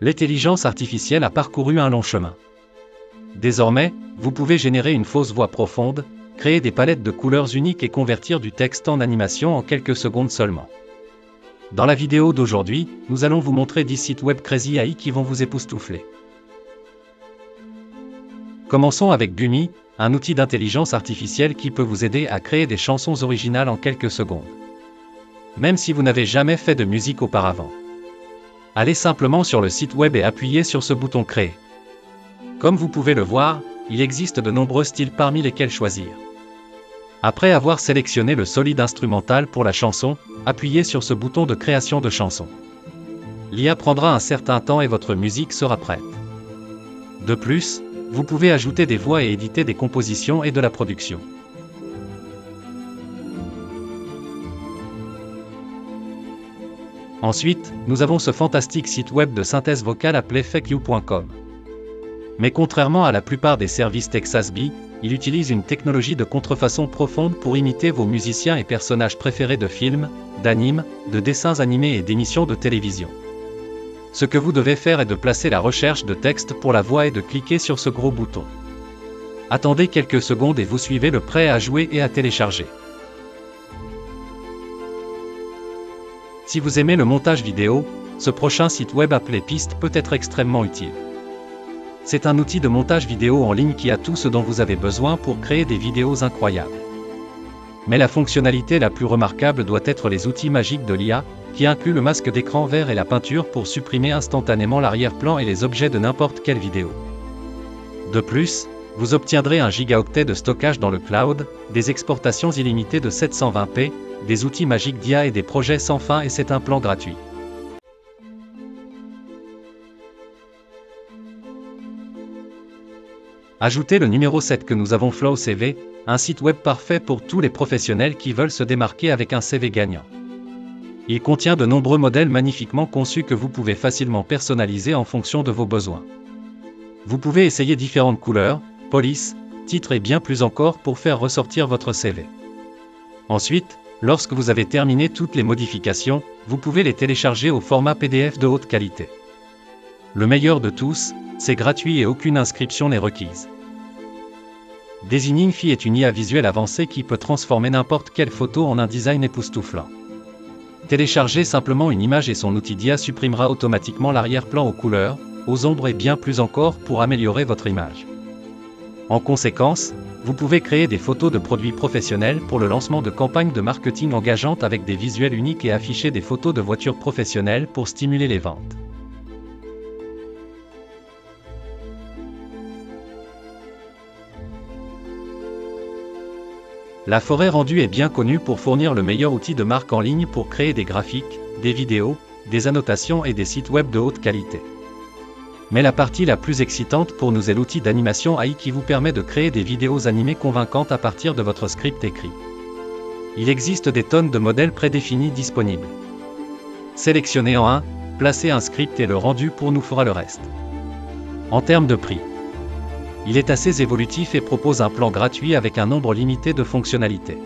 L'intelligence artificielle a parcouru un long chemin. Désormais, vous pouvez générer une fausse voix profonde, créer des palettes de couleurs uniques et convertir du texte en animation en quelques secondes seulement. Dans la vidéo d'aujourd'hui, nous allons vous montrer 10 sites web Crazy AI qui vont vous époustoufler. Commençons avec Bumi, un outil d'intelligence artificielle qui peut vous aider à créer des chansons originales en quelques secondes. Même si vous n'avez jamais fait de musique auparavant. Allez simplement sur le site web et appuyez sur ce bouton Créer. Comme vous pouvez le voir, il existe de nombreux styles parmi lesquels choisir. Après avoir sélectionné le solide instrumental pour la chanson, appuyez sur ce bouton de création de chanson. L'IA prendra un certain temps et votre musique sera prête. De plus, vous pouvez ajouter des voix et éditer des compositions et de la production. Ensuite, nous avons ce fantastique site web de synthèse vocale appelé fakeyou.com. Mais contrairement à la plupart des services TexasBee, il utilise une technologie de contrefaçon profonde pour imiter vos musiciens et personnages préférés de films, d'animes, de dessins animés et d'émissions de télévision. Ce que vous devez faire est de placer la recherche de texte pour la voix et de cliquer sur ce gros bouton. Attendez quelques secondes et vous suivez le prêt à jouer et à télécharger. Si vous aimez le montage vidéo, ce prochain site web appelé Piste peut être extrêmement utile. C'est un outil de montage vidéo en ligne qui a tout ce dont vous avez besoin pour créer des vidéos incroyables. Mais la fonctionnalité la plus remarquable doit être les outils magiques de l'IA, qui incluent le masque d'écran vert et la peinture pour supprimer instantanément l'arrière-plan et les objets de n'importe quelle vidéo. De plus, vous obtiendrez un gigaoctet de stockage dans le cloud, des exportations illimitées de 720p, des outils magiques d'IA et des projets sans fin et c'est un plan gratuit. Ajoutez le numéro 7 que nous avons Flow CV, un site web parfait pour tous les professionnels qui veulent se démarquer avec un CV gagnant. Il contient de nombreux modèles magnifiquement conçus que vous pouvez facilement personnaliser en fonction de vos besoins. Vous pouvez essayer différentes couleurs, polices, titres et bien plus encore pour faire ressortir votre CV. Ensuite, lorsque vous avez terminé toutes les modifications, vous pouvez les télécharger au format PDF de haute qualité. Le meilleur de tous, c'est gratuit et aucune inscription n'est requise. Designing Fi est une IA visuelle avancée qui peut transformer n'importe quelle photo en un design époustouflant. Téléchargez simplement une image et son outil d'IA supprimera automatiquement l'arrière-plan aux couleurs, aux ombres et bien plus encore pour améliorer votre image. En conséquence, vous pouvez créer des photos de produits professionnels pour le lancement de campagnes de marketing engageantes avec des visuels uniques et afficher des photos de voitures professionnelles pour stimuler les ventes. La Forêt Rendue est bien connue pour fournir le meilleur outil de marque en ligne pour créer des graphiques, des vidéos, des annotations et des sites web de haute qualité. Mais la partie la plus excitante pour nous est l'outil d'animation AI qui vous permet de créer des vidéos animées convaincantes à partir de votre script écrit. Il existe des tonnes de modèles prédéfinis disponibles. Sélectionnez en un, placez un script et le rendu pour nous fera le reste. En termes de prix, il est assez évolutif et propose un plan gratuit avec un nombre limité de fonctionnalités.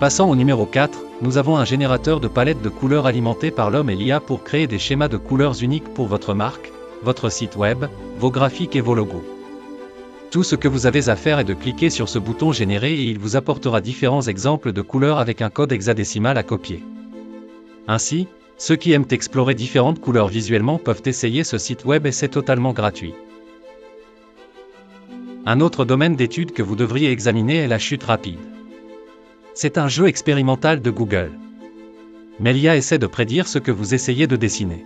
Passant au numéro 4, nous avons un générateur de palettes de couleurs alimenté par l'homme et l'IA pour créer des schémas de couleurs uniques pour votre marque, votre site web, vos graphiques et vos logos. Tout ce que vous avez à faire est de cliquer sur ce bouton Générer et il vous apportera différents exemples de couleurs avec un code hexadécimal à copier. Ainsi, ceux qui aiment explorer différentes couleurs visuellement peuvent essayer ce site web et c'est totalement gratuit. Un autre domaine d'étude que vous devriez examiner est la chute rapide. C'est un jeu expérimental de Google. Mais l'IA essaie de prédire ce que vous essayez de dessiner.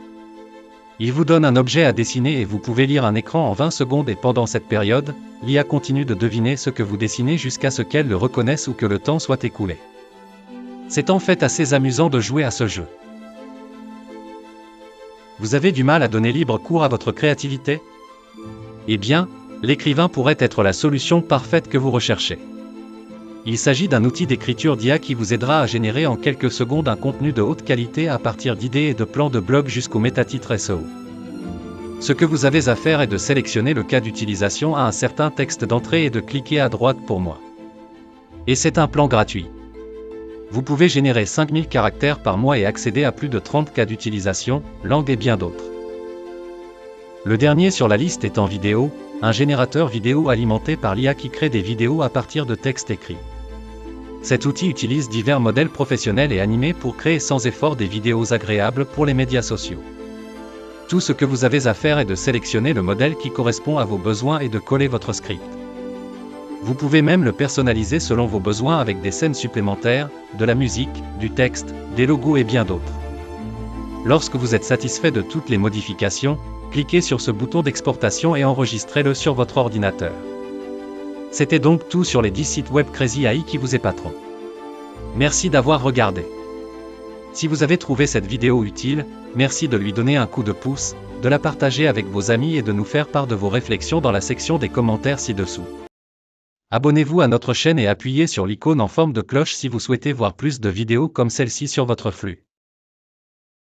Il vous donne un objet à dessiner et vous pouvez lire un écran en 20 secondes et pendant cette période, l'IA continue de deviner ce que vous dessinez jusqu'à ce qu'elle le reconnaisse ou que le temps soit écoulé. C'est en fait assez amusant de jouer à ce jeu. Vous avez du mal à donner libre cours à votre créativité? Eh bien, l'écrivain pourrait être la solution parfaite que vous recherchez. Il s'agit d'un outil d'écriture d'IA qui vous aidera à générer en quelques secondes un contenu de haute qualité à partir d'idées et de plans de blog jusqu'au métatitre SEO. Ce que vous avez à faire est de sélectionner le cas d'utilisation à un certain texte d'entrée et de cliquer à droite pour moi. Et c'est un plan gratuit. Vous pouvez générer 5000 caractères par mois et accéder à plus de 30 cas d'utilisation, langues et bien d'autres. Le dernier sur la liste est En Vidéo, un générateur vidéo alimenté par l'IA qui crée des vidéos à partir de textes écrits. Cet outil utilise divers modèles professionnels et animés pour créer sans effort des vidéos agréables pour les médias sociaux. Tout ce que vous avez à faire est de sélectionner le modèle qui correspond à vos besoins et de coller votre script. Vous pouvez même le personnaliser selon vos besoins avec des scènes supplémentaires, de la musique, du texte, des logos et bien d'autres. Lorsque vous êtes satisfait de toutes les modifications, cliquez sur ce bouton d'exportation et enregistrez-le sur votre ordinateur. C'était donc tout sur les 10 sites web Crazy AI qui vous épateront. Merci d'avoir regardé. Si vous avez trouvé cette vidéo utile, merci de lui donner un coup de pouce, de la partager avec vos amis et de nous faire part de vos réflexions dans la section des commentaires ci-dessous. Abonnez-vous à notre chaîne et appuyez sur l'icône en forme de cloche si vous souhaitez voir plus de vidéos comme celle-ci sur votre flux.